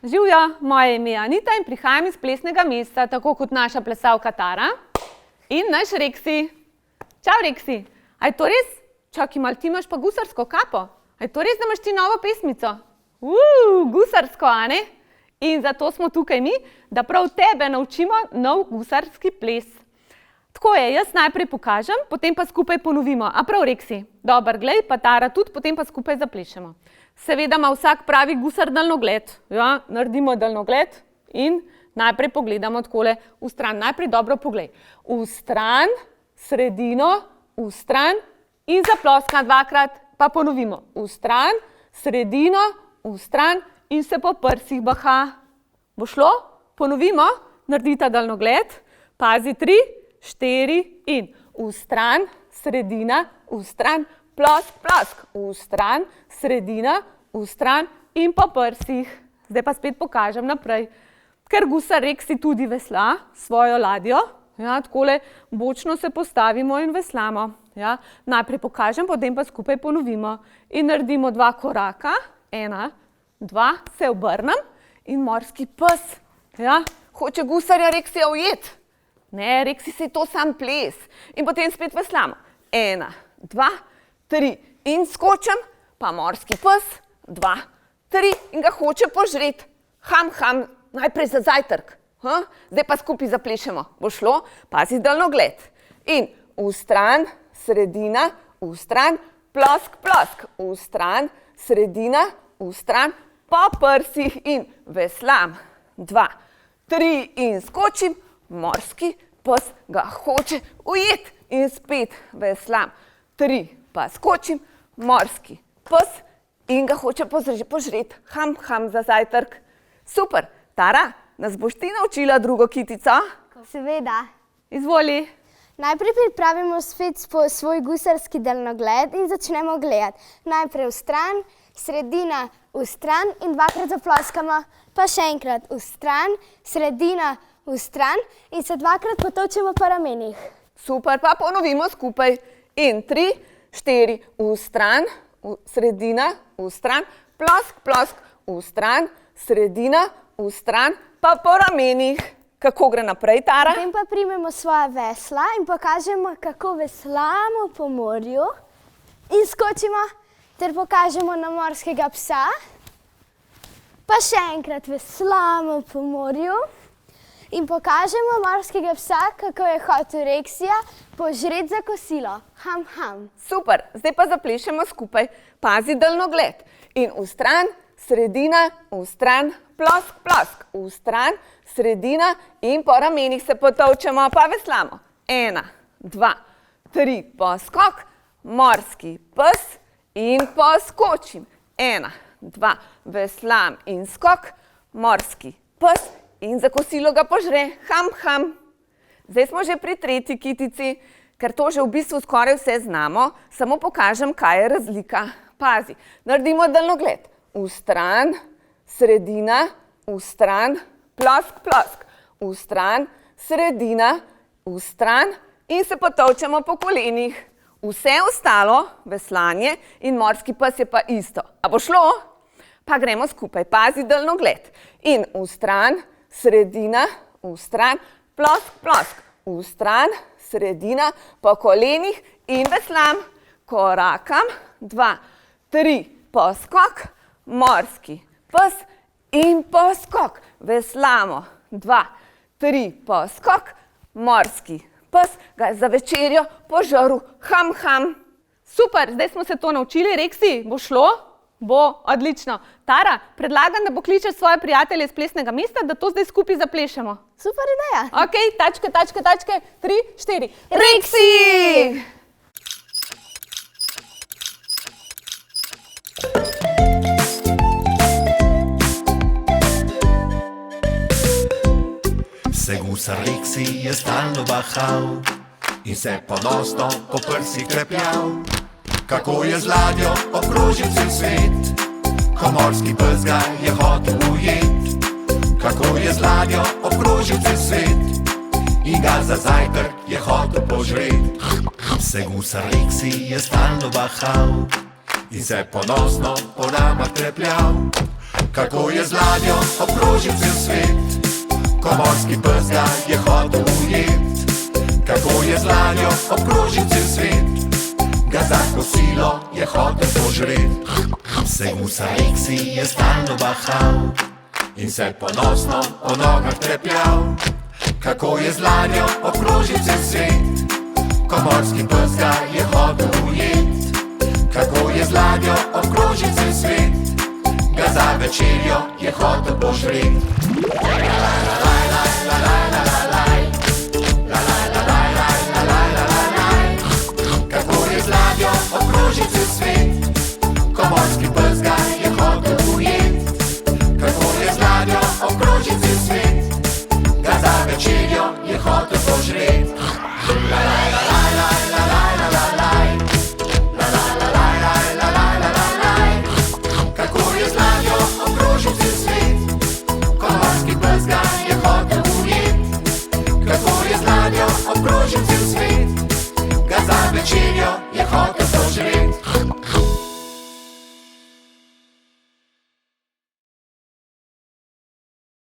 Živjo, moje ime je Anita in prihajam iz plesnega mesta, tako kot naša plesalka Tara in naš Reksi. Čau, Reksi. A je to res? Čakaj, malo ti imaš pa gusarsko kapo. A je to res, da imaš ti novo pesmico? Gusarsko, a ne? In zato smo tukaj mi, da prav tebe naučimo nov gusarski ples. Tako je, jaz najprej pokažem, potem pa skupaj ponovimo. A prav, Reksi? Dobar, glej, pa Tara tudi, potem pa skupaj zaplešemo. Seveda ima vsak pravi gusar daljnogled. Ja, naredimo daljnogled in najprej pogledamo takole v stran. Najprej dobro poglej. V stran, sredino, v stran in zaploska dvakrat, pa ponovimo. V stran, sredino, v stran in se po prsih baha. Bo šlo? Ponovimo. Naredita daljnogled. Pazi, 3, 4 in v stran, sredina, v stran, plosk, plosk, v stran, sredina, v stran in po prsih. Zdaj pa spet pokažem naprej. Ker gusar Reksi tudi vesla svojo ladjo, ja, takole bočno se postavimo in veslamo. Ja. Najprej pokažem, potem pa skupaj ponovimo. In naredimo 2 koraka, 1, 2, se obrnem in morski pes. Ja. Hoče gusarja Reksija ujeti. Ne, Reksi se je to sam ples. In potem spet veslamo. 1, 2, 3 in skočim, pa morski pes, 2, 3 in ga hoče požreti. Ham, ham, najprej za zajtrk. Zdaj pa skupaj zaplešemo. Bo šlo? Pazi daljnogled. In v stran, sredina, v stran, plosk, plosk, v stran, sredina, v stran, po prsih in veslam. 2, 3 in skočim, morski pes ga hoče ujeti. In spet veslam. 3 pa skočim, morski pes in ga hoče požreti. Ham, ham za zajtrk. Super. Tara, nas boš ti naučila drugo kitico? Seveda. Izvoli. Najprej pripravimo spet svoj gusarski daljnogled in začnemo gledati. Najprej v stran, sredina, v stran in 2-krat zaploskamo. Pa še enkrat v stran, sredina, v stran in se 2-krat potolčemo po ramenih. Super, pa ponovimo skupaj. In 3, 4, v stran, sredina, v stran, plosk, plosk, v stran, sredina, v stran, pa po ramenih. Kako gre naprej, Tara? Potem pa primemo svoja vesla in pokažemo, kako veslamo po morju. In skočimo, ter pokažemo na morskega psa. Pa še enkrat veslamo po morju. In pokažemo morskega psa, kako je hotel Reksija požreti za kosilo. Ham, ham. Super, zdaj pa zaplešemo skupaj. Pazi daljnogled. In v stran, sredina, v stran, plosk, plosk, v stran, sredina in po ramenih se potolčemo, pa veslamo. 1, 2, 3, poskok, morski pes in poskočim. 1, 2, veslam in skok, morski pes in za kosilo ga požre. Ham, ham. Zdaj smo že pri 3. kitici, ker to že v bistvu skoraj vse znamo, samo pokažem, kaj je razlika. Pazi, naredimo daljnogled. V stran, sredina, v stran, plosk, plosk, v stran, sredina, v stran in se potolčemo po kolenih. Vse ostalo, veslanje in morski pes je pa isto. A bo šlo? Pa gremo skupaj. Pazi daljnogled. In v stran, sredina, v stran, plosk, plosk, v stran, sredina, po kolenih in veslam. Korakam, 2, 3, poskok, morski pes in poskok. Veslamo, 2, 3, poskok, morski pes ga za večerjo požrl. Ham, ham. Super, zdaj smo se to naučili. Reksi, bo šlo? Bo, odlično. Tara, predlagam, da pokličeš svoje prijatelje iz plesnega mesta, da to zdaj skupaj zaplešemo. Super ideja. Ok, tačke, tačke, tačke, 3, 4. Reksi! Se gusar Reksi je stalno bahal in se ponosno po prsih trepljal. Kako je z ladjo obkrožil cel svet, ko morski pes ga je hotel ujet. Kako je z ladjo obkrožil cel svet in ga za zajtrk je hotel požret. Se gusar Reksi je stalno bahal in se ponosno po nama trepljal. kako je z ladjo obkrožil cel svet. Ko morski pes ga je hotel ujet, kako je z ladjo obkrožil cel svet. Ga za kosilo je hotel požret. Se gusar Reksi je stalno bahal in se ponosno po nogah trepljal, kako je z ladjo obkrožil cel svet. Ko morski pes ga je hotel ujet, kako je z ladjo obkrožil cel svet. Ga za večerjo je hotel požret. Kako je z ladjo obkrožil cel svet. Ko morski pes ga je hotel ujet, kako je z ladjo obkrožil cel svet. Ga za večerjo je hotel požret. Kako je z ladjo obkrožil cel svet. Ko morski pes ga je hotel ujet, kako je z ladjo obkrožil cel svet. Ga za večerjo